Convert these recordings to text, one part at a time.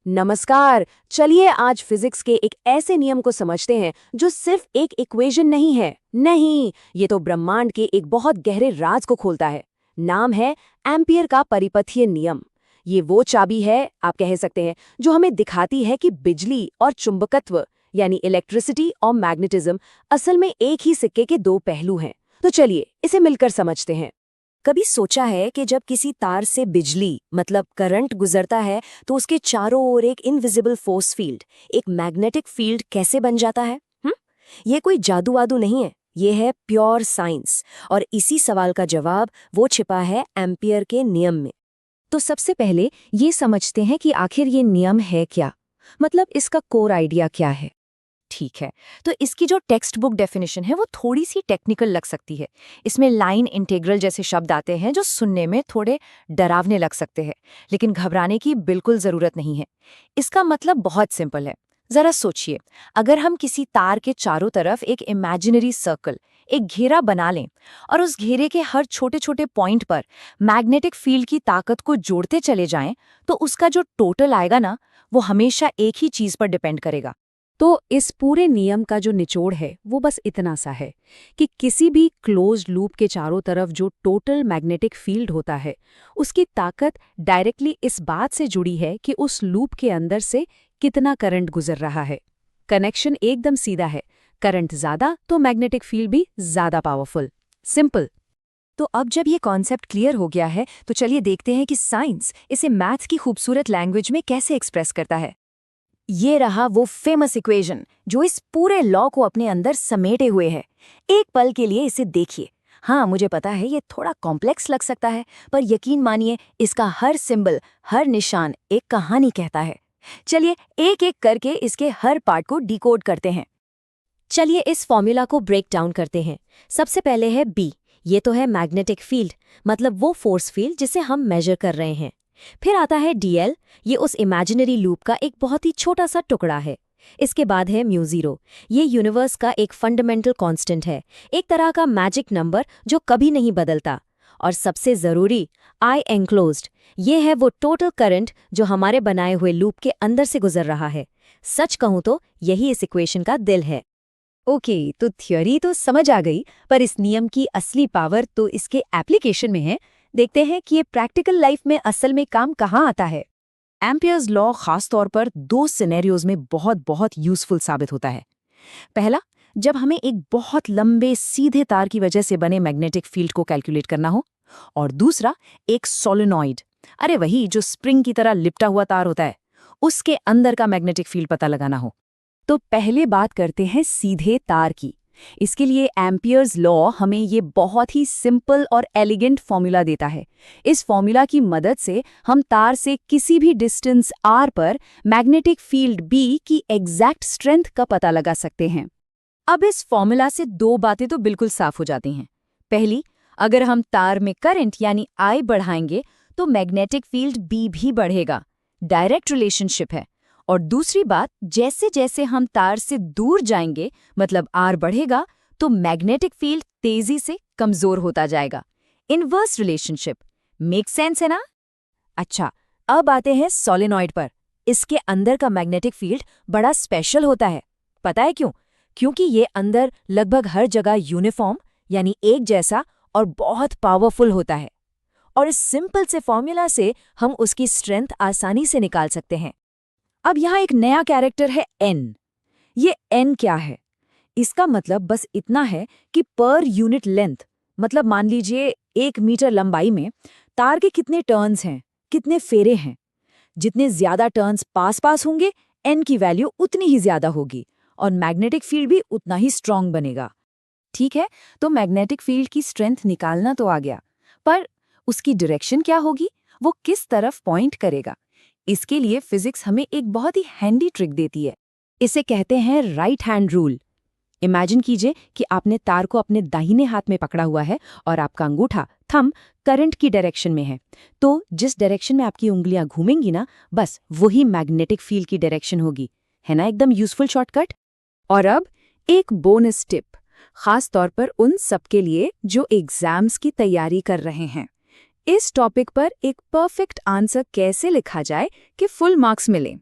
नमस्कार। चलिए आज फिजिक्स के एक ऐसे नियम को समझते हैं जो सिर्फ एक इक्वेशन नहीं है। नहीं, ये तो ब्रह्मांड के एक बहुत गहरे राज को खोलता है। नाम है एम्पियर का परिपथीय नियम। ये वो चाबी है, आप कह सकते हैं, जो हमें दिखाती है कि बिजली और चुंबकत्व यानी इलेक्ट्रिसिटी और मैग्नेटिज्म असल में एक ही सिक्के के दो पहलू हैं। तो चलिए इसे मिलकर समझते हैं। कभी सोचा है कि जब किसी तार से बिजली मतलब करंट गुजरता है तो उसके चारों ओर एक इनविजिबल फोर्स फील्ड, एक मैग्नेटिक फील्ड कैसे बन जाता है? ये कोई जादू वादू नहीं है, ये है प्योर साइंस। और इसी सवाल का जवाब वो छिपा है एम्पियर के नियम में। तो सबसे पहले ये समझते हैं कि आखिर ये नियम है क्या, मतलब इसका कोर आइडिया क्या है। ठीक है, तो इसकी जो टेक्स्ट बुक डेफिनेशन है वो थोड़ी सी टेक्निकल लग सकती है। इसमें लाइन इंटीग्रल जैसे शब्द आते हैं जो सुनने में थोड़े डरावने लग सकते हैं, लेकिन घबराने की बिल्कुल ज़रूरत नहीं है। इसका मतलब बहुत सिंपल है। ज़रा सोचिए, अगर हम किसी तार के चारों तरफ एक इमेजिनरी सर्कल, एक घेरा बना लें और उस घेरे के हर छोटे छोटे पॉइंट पर मैग्नेटिक फील्ड की ताकत को जोड़ते चले जाएं, तो उसका जो टोटल आएगा ना, वो हमेशा एक ही चीज़ पर डिपेंड करेगा। तो इस पूरे नियम का जो निचोड़ है वो बस इतना सा है कि किसी भी क्लोज्ड लूप के चारों तरफ जो टोटल मैग्नेटिक फील्ड होता है उसकी ताकत डायरेक्टली इस बात से जुड़ी है कि उस लूप के अंदर से कितना करंट गुजर रहा है। कनेक्शन एकदम सीधा है, करंट ज़्यादा तो मैग्नेटिक फील्ड भी ज़्यादा पावरफुल। सिंपल। तो अब जब ये कॉन्सेप्ट क्लियर हो गया है तो चलिए देखते हैं कि साइंस इसे मैथ्स की खूबसूरत लैंग्वेज में कैसे एक्सप्रेस करता है। ये रहा वो फेमस इक्वेशन जो इस पूरे लॉ को अपने अंदर समेटे हुए है। एक पल के लिए इसे देखिए। हाँ, मुझे पता है ये थोड़ा कॉम्प्लेक्स लग सकता है, पर यकीन मानिए इसका हर सिंबल, हर निशान एक कहानी कहता है। चलिए एक एक करके इसके हर पार्ट को डिकोड करते हैं। चलिए इस फॉर्मूला को ब्रेक डाउन करते हैं। सबसे पहले है बी। ये तो है मैग्नेटिक फील्ड, मतलब वो फोर्स फील्ड जिसे हम मेजर कर रहे हैं। फिर आता है डीएल। ये उस इमेजिनरी लूप का एक बहुत ही छोटा सा टुकड़ा है। इसके बाद है म्यू ज़ीरो। ये यूनिवर्स का एक फंडामेंटल कांस्टेंट है, एक तरह का मैजिक नंबर जो कभी नहीं बदलता। और सबसे ज़रूरी आई एनक्लोज्ड। ये है वो टोटल करंट जो हमारे बनाए हुए लूप के अंदर से गुजर रहा है। सच कहूँ तो यही इस इक्वेशन का दिल है। ओके, तो थ्योरी तो समझ आ गई, पर इस नियम की असली पावर तो इसके एप्लीकेशन में है। देखते हैं कि ये प्रैक्टिकल लाइफ में असल में काम कहाँ आता है। एम्पियर्स लॉ खास तौर पर दो सिनेरियोज में बहुत बहुत यूजफुल साबित होता है। पहला, जब हमें एक बहुत लंबे सीधे तार की वजह से बने मैग्नेटिक फील्ड को कैलकुलेट करना हो, और दूसरा एक सोलेनॉइड, अरे वही जो स्प्रिंग की तरह लिपटा हुआ तार होता है, उसके अंदर का मैग्नेटिक फील्ड पता लगाना हो। तो पहले बात करते हैं सीधे तार की। इसके लिए एम्पियर्स लॉ हमें ये बहुत ही सिंपल और एलिगेंट फॉर्मूला देता है। इस फॉर्मूला की मदद से हम तार से किसी भी डिस्टेंस r पर मैग्नेटिक फील्ड B की एग्जैक्ट स्ट्रेंथ का पता लगा सकते हैं। अब इस फॉर्मूला से दो बातें तो बिल्कुल साफ हो जाती हैं। पहली, अगर हम तार में करंट यानी I बढ़ाएंगे तो मैग्नेटिक फील्ड B भी बढ़ेगा, डायरेक्ट रिलेशनशिप है। और दूसरी बात, जैसे जैसे हम तार से दूर जाएंगे, मतलब R बढ़ेगा, तो मैग्नेटिक फील्ड तेजी से कमजोर होता जाएगा। Inverse relationship. मेक सेंस है ना? अच्छा, अब आते हैं सोलेनॉइड पर। इसके अंदर का मैग्नेटिक फील्ड बड़ा स्पेशल होता है। पता है क्यों? क्योंकि ये अंदर लगभग हर जगह यूनिफॉर्म यानी एक जैसा और बहुत पावरफुल होता है। और इस सिंपल से फॉर्मूला से हम उसकी स्ट्रेंथ आसानी से निकाल सकते हैं। अब यहाँ एक नया कैरेक्टर है N। ये N क्या है? इसका मतलब बस इतना है कि पर यूनिट लेंथ, मतलब मान लीजिए 1 मीटर लंबाई में तार के कितने टर्न्स हैं, कितने फेरे हैं। जितने ज्यादा टर्न्स पास पास होंगे, N की वैल्यू उतनी ही ज्यादा होगी और मैग्नेटिक फील्ड भी उतना ही स्ट्रांग बनेगा। ठीक है, तो मैग्नेटिक फील्ड की स्ट्रेंथ निकालना तो आ गया, पर उसकी डायरेक्शन क्या होगी? वो किस तरफ पॉइंट करेगा? इसके लिए फिजिक्स हमें एक बहुत ही हैंडी ट्रिक देती है। इसे कहते हैं राइट हैंड रूल। इमेजिन कीजिए कि आपने तार को अपने दाहिने हाथ में पकड़ा हुआ है और आपका अंगूठा, थंब, करंट की डायरेक्शन में है। तो जिस डायरेक्शन में आपकी उंगलियां घूमेंगी ना, बस वही मैग्नेटिक फील्ड की डायरेक्शन होगी। है ना एकदम यूजफुल शॉर्टकट? और अब एक बोनस टिप, खास तौर पर उन सबके लिए जो एग्जाम्स की तैयारी कर रहे हैं। इस टॉपिक पर एक परफेक्ट आंसर कैसे लिखा जाए कि फुल मार्क्स मिलें।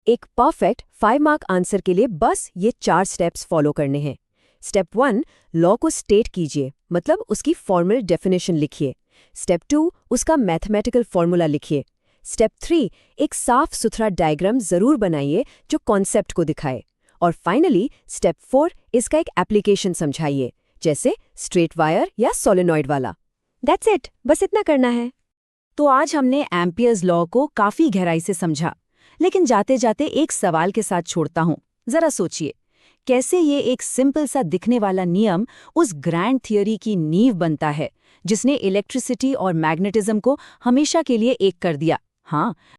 एक परफेक्ट 5 मार्क आंसर के लिए बस ये 4 स्टेप्स फॉलो करने हैं। स्टेप 1, लॉ को स्टेट कीजिए, मतलब उसकी फॉर्मल डेफिनेशन लिखिए। स्टेप 2, उसका मैथमेटिकल फॉर्मूला लिखिए। स्टेप 3, एक साफ सुथरा डायग्राम जरूर बनाइए जो कॉन्सेप्ट को दिखाए। और फाइनली स्टेप 4, इसका एक एप्लीकेशन समझाइए, जैसे स्ट्रेट वायर या सोलेनॉइड वाला। दैट्स इट, बस इतना करना है। तो आज हमने एम्पियर्स लॉ को काफी गहराई से समझा, लेकिन जाते जाते एक सवाल के साथ छोड़ता हूं। जरा सोचिए, कैसे ये एक सिंपल सा दिखने वाला नियम उस ग्रैंड थियरी की नींव बनता है जिसने इलेक्ट्रिसिटी और मैग्नेटिज्म को हमेशा के लिए एक कर दिया। हाँ,